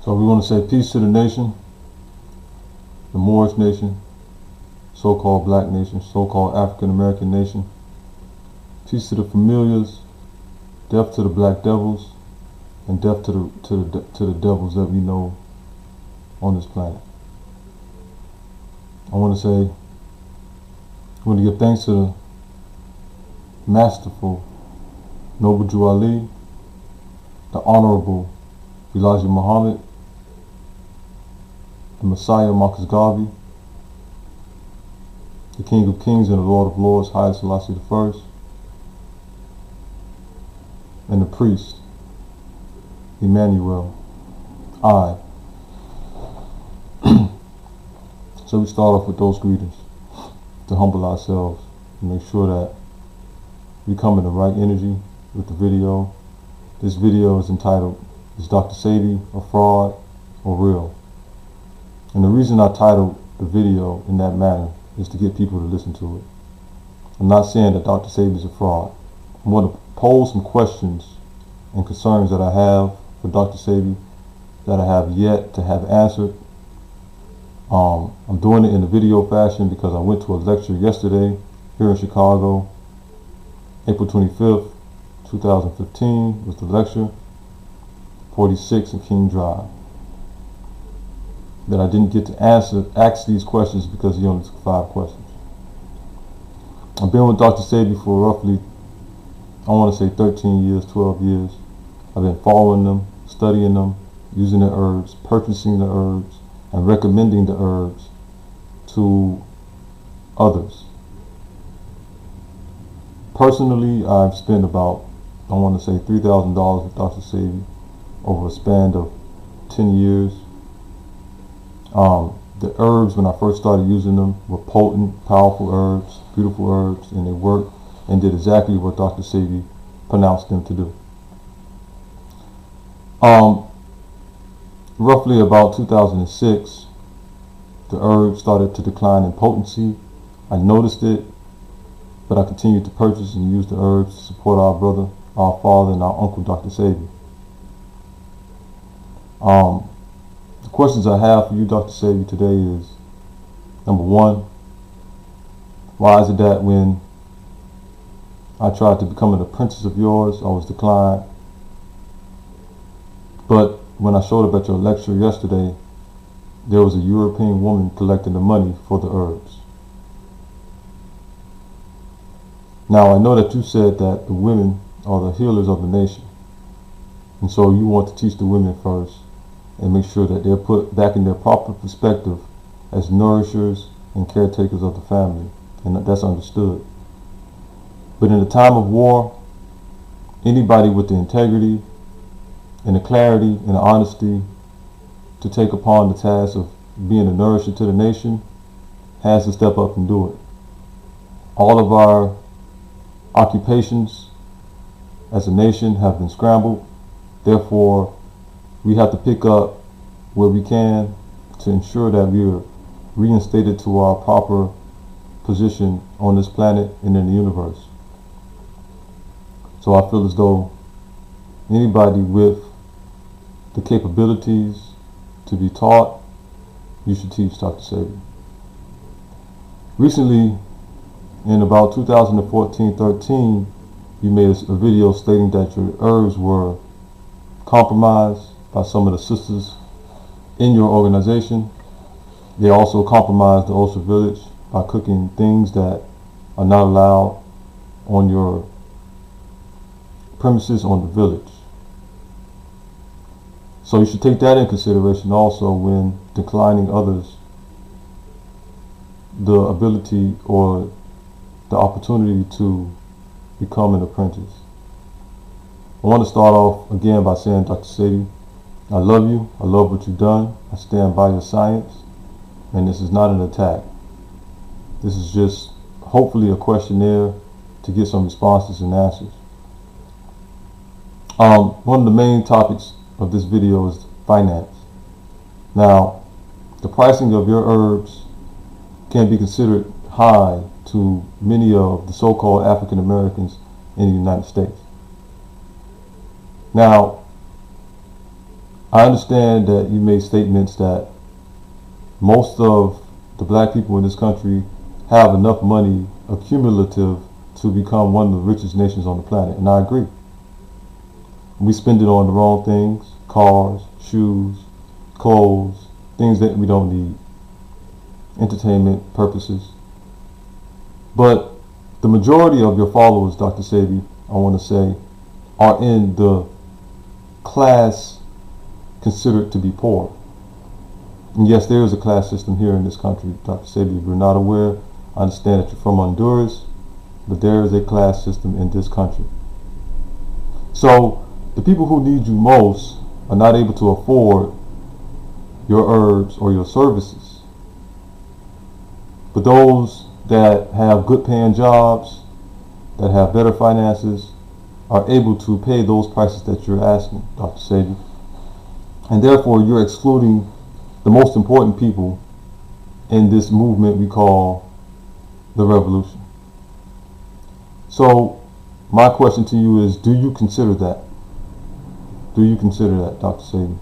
So we want to say peace to the nation, the Moorish nation, so-called black nation, so-called African American nation. Peace to the familiars, death to the black devils, and death to the devils that we know on this planet. I want to give thanks to the masterful Noble Drew Ali, the Honorable Elijah Muhammad, the Messiah Marcus Garvey, the King of Kings and the Lord of Lords, Haile Selassie I, and the priest, Emmanuel, I. So we start off with those greetings to humble ourselves and make sure that we come in the right energy with the video. This video is entitled, Is Dr. Sebi a Fraud or Real? And the reason I titled the video in that manner is to get people to listen to it. I'm not saying that Dr. Sebi is a fraud. I'm going to pose some questions and concerns that I have for Dr. Sebi that I have yet to have answered. I'm doing it in a video fashion because I went to a lecture yesterday here in Chicago. April 25th, 2015 was the lecture, 46 in King Drive. That I didn't get to ask these questions because he only took 5 questions. I've been with Dr. Sebi for roughly, I want to say 13 years, 12 years. I've been following them, studying them, using the herbs, purchasing the herbs, and recommending the herbs to others. Personally, I've spent about, I want to say $3,000 with Dr. Sebi over a span of 10 years. The herbs, when I first started using them, were potent, powerful herbs, beautiful herbs, and they worked and did exactly what Dr. Sebi pronounced them to do. Roughly about 2006, the herbs started to decline in potency. I noticed it, but I continued to purchase and use the herbs to support our brother, our father, and our uncle, Dr. Sebi. The questions I have for you, Dr. Sebi, today is, number one, why is it that when I tried to become an apprentice of yours, I was declined, but when I showed up at your lecture yesterday, there was a European woman collecting the money for the herbs? Now, I know that you said that the women are the healers of the nation, and so you want to teach the women first and make sure that they're put back in their proper perspective as nourishers and caretakers of the family, and that's understood. But in a time of war, anybody with the integrity and the clarity and the honesty to take upon the task of being a nourisher to the nation has to step up and do it. All of our occupations as a nation have been scrambled. Therefore, we have to pick up where we can to ensure that we are reinstated to our proper position on this planet and in the universe. So I feel as though anybody with the capabilities to be taught, you should teach Dr. Sebi. Recently, in about 2014-13, you made a video stating that your herbs were compromised by some of the sisters in your organization. They also compromised the Osha village by cooking things that are not allowed on your premises on the village. So you should take that in consideration also when declining others the ability or the opportunity to become an apprentice. I want to start off again by saying, Dr. Sebi, I love you. I love what you've done. I stand by your science, and this is not an attack. This is just hopefully a questionnaire to get some responses and answers. One of the main topics of this video is finance. Now, the pricing of your herbs can be considered high to many of the so-called African Americans in the United States. Now, I understand that you made statements that most of the black people in this country have enough money accumulative to become one of the richest nations on the planet, and I agree. We spend it on the wrong things: cars, shoes, clothes, things that we don't need, entertainment purposes. But the majority of your followers, Dr. Sebi, I want to say, are in the class considered to be poor. And yes, there is a class system here in this country, Dr. Sebi. If you're not aware, I understand that you're from Honduras, but there is a class system in this country. So the people who need you most are not able to afford your herbs or your services. But those that have good paying jobs, that have better finances, are able to pay those prices that you're asking, Dr. Sebi. And therefore you're excluding the most important people in this movement we call the revolution. So my question to you is, do you consider that? Do you consider that, Dr. Sebi?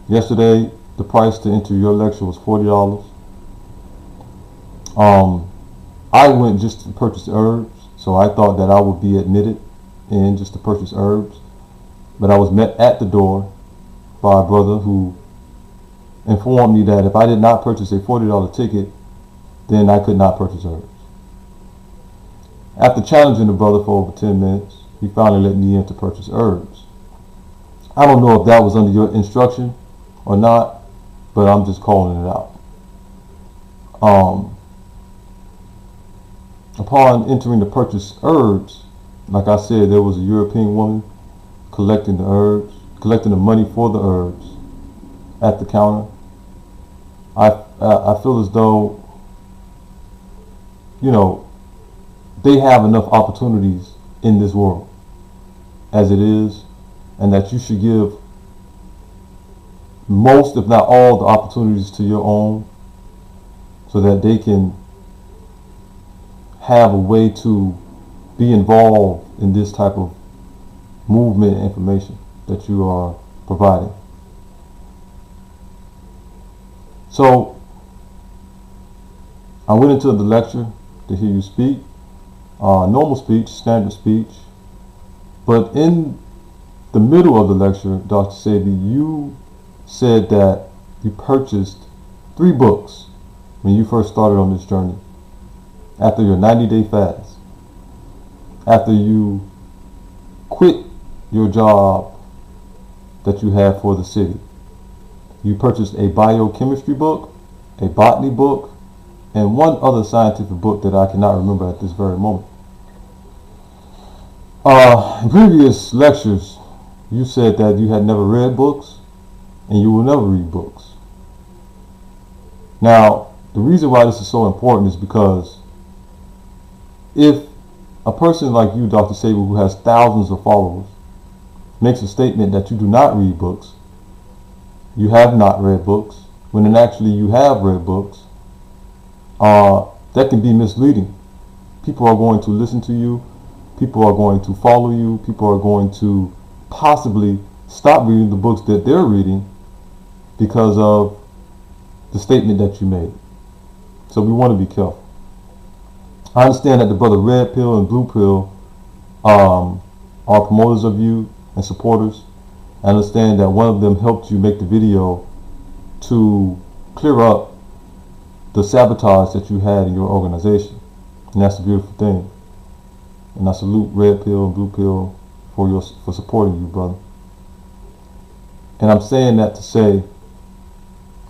Yesterday, the price to enter your lecture was $40. I went just to purchase herbs, so I thought that I would be admitted in just to purchase herbs. But I was met at the door by a brother who informed me that if I did not purchase a $40 ticket, then I could not purchase herbs. After challenging the brother for over 10 minutes, he finally let me in to purchase herbs. I don't know if that was under your instruction or not, but I'm just calling it out. Upon entering to purchase herbs, like I said, there was a European woman collecting the herbs, collecting the money for the herbs at the counter. I feel as though, you know, they have enough opportunities in this world as it is, and that you should give most, if not all, the opportunities to your own, so that they can have a way to be involved in this type of movement and information that you are providing. So I went into the lecture to hear you speak, normal speech, standard speech, but in the middle of the lecture, Dr. Sebi, you said that you purchased 3 books when you first started on this journey, after your 90-day fast, after you quit your job that you had for the city. You purchased a biochemistry book, a botany book, and one other scientific book that I cannot remember at this very moment. In previous lectures, you said that you had never read books and you will never read books. Now, the reason why this is so important is because if a person like you, Dr. Sebi, who has thousands of followers, makes a statement that you do not read books, you have not read books, when actually you have read books, that can be misleading. People are going to listen to you, people are going to follow you, people are going to possibly stop reading the books that they're reading because of the statement that you made. So we want to be careful. I understand that the brother Red Pill and Blue Pill are promoters of you and supporters. I understand that one of them helped you make the video to clear up the sabotage that you had in your organization, and that's a beautiful thing. And I salute Red Pill and Blue Pill for supporting you, brother. And I'm saying that to say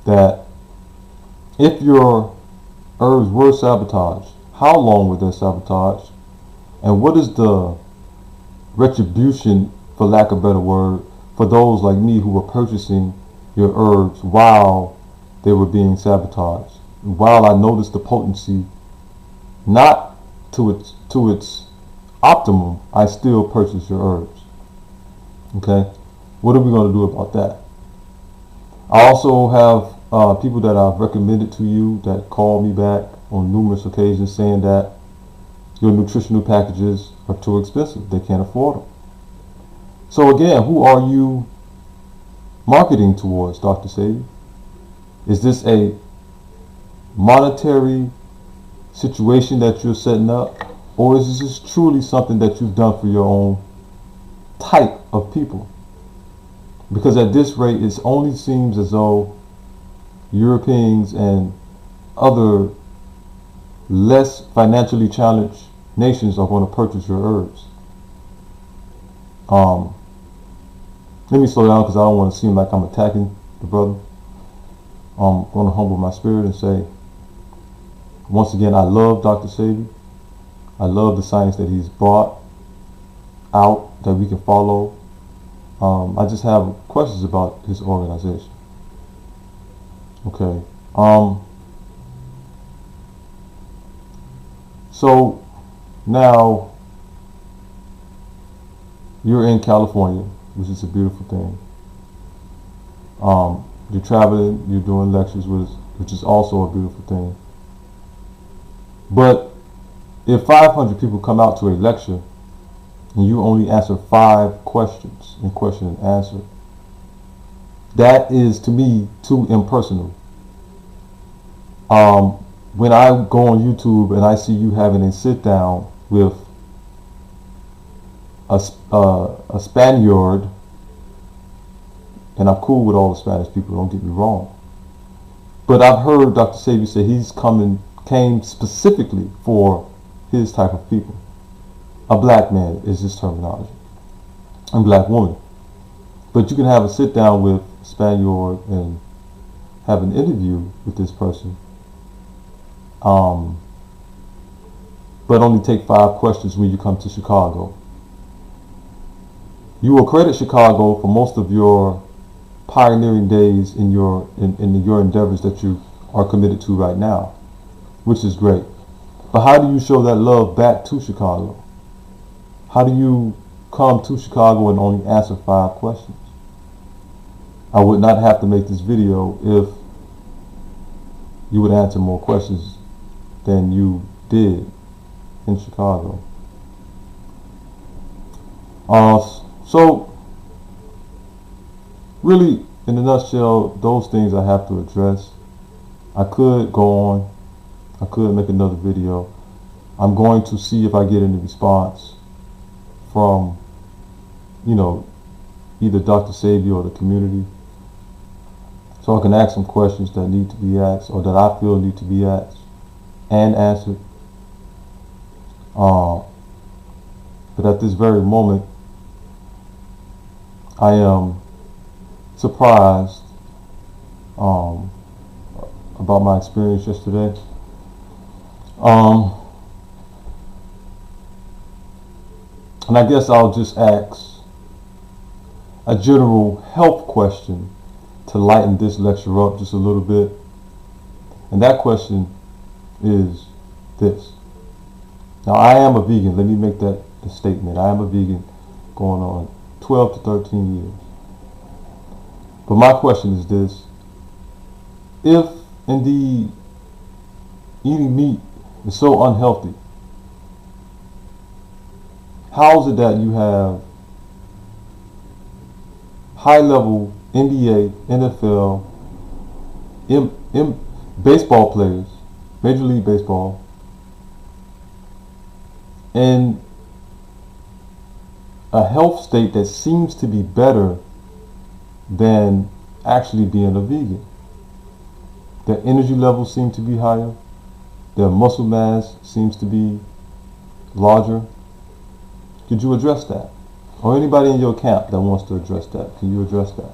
that if your herbs were sabotaged, how long were they sabotaged, and what is the retribution, for lack of a better word, for those like me who were purchasing your herbs while they were being sabotaged? While I noticed the potency not to its optimum, I still purchase your herbs. Okay, what are we going to do about that? I also have people that I've recommended to you that call me back on numerous occasions saying that your nutritional packages are too expensive, they can't afford them. So again, who are you marketing towards, Dr. Sebi? Is this a monetary situation that you're setting up, or is this truly something that you've done for your own type of people? Because at this rate, it only seems as though Europeans and other less financially challenged nations are going to purchase your herbs. Let me slow down because I don't want to seem like I'm attacking the brother. I'm going to humble my spirit and say, once again, I love Dr. Sebi. I love the science that he's brought out that we can follow. I just have questions about his organization. Okay. So now you're in California, which is a beautiful thing. You're traveling, you're doing lectures, which is also a beautiful thing. But if 500 people come out to a lecture and you only answer 5 questions in question and answer, that is, to me, too impersonal. When I go on YouTube and I see you having a sit down with a Spaniard, and I'm cool with all the Spanish people, don't get me wrong, but I've heard Dr. Sebi say he's came specifically for his type of people. A black man is his terminology, and black woman. But you can have a sit down with a Spaniard and have an interview with this person, but only take 5 questions when you come to Chicago. You will credit Chicago for most of your pioneering days in your endeavors that you are committed to right now, which is great. But how do you show that love back to Chicago? How do you come to Chicago and only answer 5 questions? I would not have to make this video if you would answer more questions than you did in Chicago. So really, in a nutshell, those things I have to address. I could go on, I could make another video. I'm going to see if I get any response from, either Dr. Sebi or the community, so I can ask some questions that need to be asked, or that I feel need to be asked and answered. But at this very moment, I am surprised about my experience yesterday. And I guess I'll just ask a general health question to lighten this lecture up just a little bit. And that question is this. Now, I am a vegan. Let me make that the statement. I am a vegan going on 12 to 13 years. But my question is this. If indeed eating meat is so unhealthy, how is it that you have high-level NBA, NFL, baseball players, Major League Baseball, in a health state that seems to be better than actually being a vegan? Their energy levels seem to be higher. Their muscle mass seems to be larger. Could you address that? Or anybody in your camp that wants to address that, can you address that?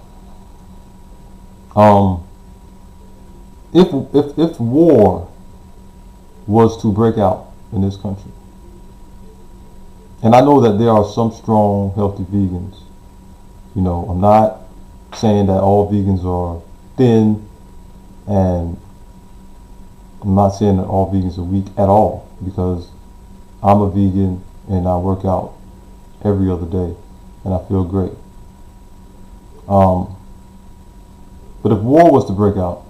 If war was to break out in this country, and I know that there are some strong, healthy vegans. I'm not saying that all vegans are thin, and I'm not saying that all vegans are weak at all, because I'm a vegan and I work out every other day and I feel great. But if war was to break out,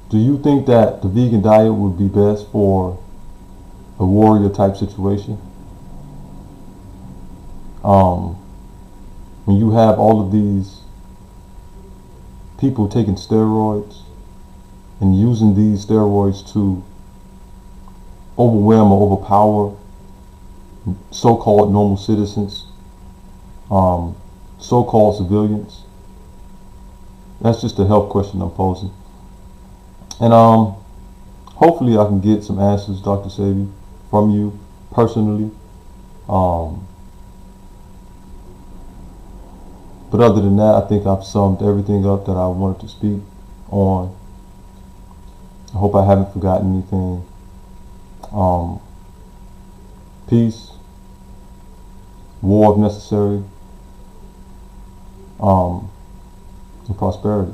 do you think that the vegan diet would be best for a warrior type situation? When you have all of these people taking steroids and using these steroids to overwhelm or overpower so-called normal citizens, so-called civilians. That's just a health question I'm posing. And hopefully I can get some answers, Dr. Sebi, from you personally. But other than that, I think I've summed everything up that I wanted to speak on. I hope I haven't forgotten anything. Peace, war if necessary, and prosperity.